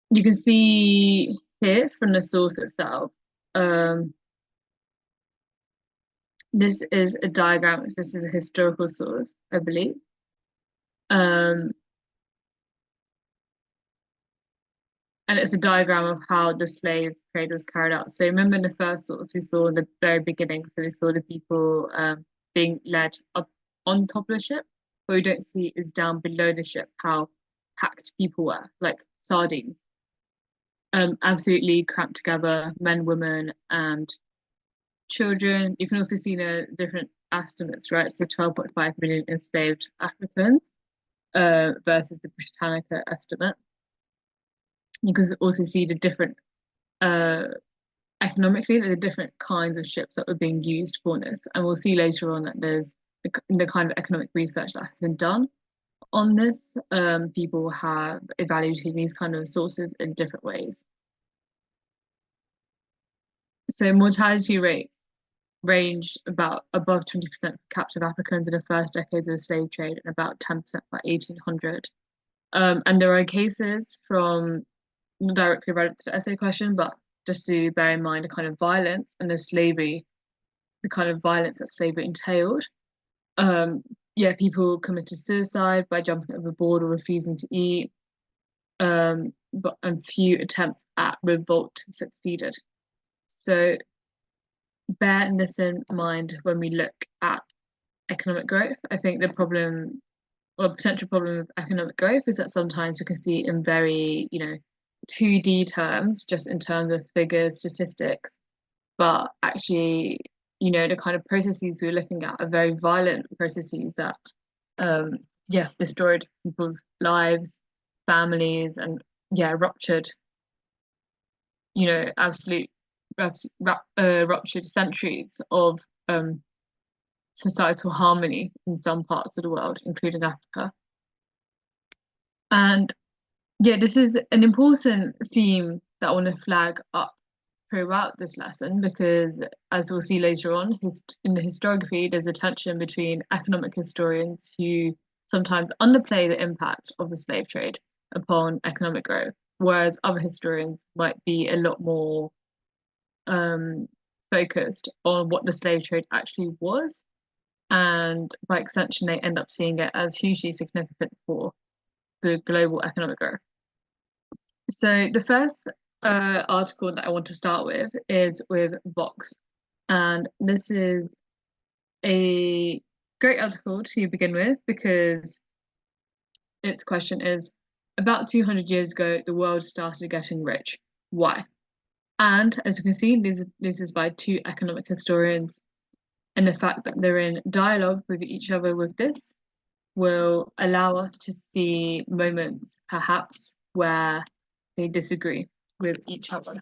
You can see here from the source itself. Um, this is a diagram. This is a historical source, I believe. Um, and it's a diagram of how the slave trade was carried out. So remember in the first source we saw in the very beginning, so we saw the people being led up on top of the ship. What we don't see is down below the ship how packed people were, like sardines. Absolutely cramped together, men, women, and children. You can also see the different estimates, right? So 12.5 million enslaved Africans versus the Britannica estimate. You can also see the different uh, economically the different kinds of ships that were being used for this, and we'll see later on that there's the kind of economic research that has been done on this. People have evaluated these kind of sources in different ways. So mortality rates ranged about above 20% for captive Africans in the first decades of the slave trade and about 10% by 1800. And there are cases from not directly relevant to the essay question, but just to bear in mind the kind of violence and the kind of violence that slavery entailed. Yeah, people committed suicide by jumping overboard or refusing to eat. But few attempts at revolt succeeded. So bear this in mind when we look at economic growth. I think the problem or potential problem with economic growth is that sometimes we can see it in very, 2D terms, just in terms of figures, statistics, but actually, the kind of processes we're looking at are very violent processes that, yeah, destroyed people's lives, families, and yeah, ruptured, absolute ruptured centuries of societal harmony in some parts of the world, including Africa. And yeah, this is an important theme that I want to flag up throughout this lesson because, as we'll see later on, in the historiography, there's a tension between economic historians who sometimes underplay the impact of the slave trade upon economic growth, whereas other historians might be a lot more focused on what the slave trade actually was, and by extension, they end up seeing it as hugely significant for the global economic growth. So the first article that I want to start with is with Vox, and this is a great article to begin with because its question is about 200 years ago, the world started getting rich. Why? And as you can see, this is by two economic historians, and the fact that they're in dialogue with each other with this will allow us to see moments perhaps where they disagree with each other.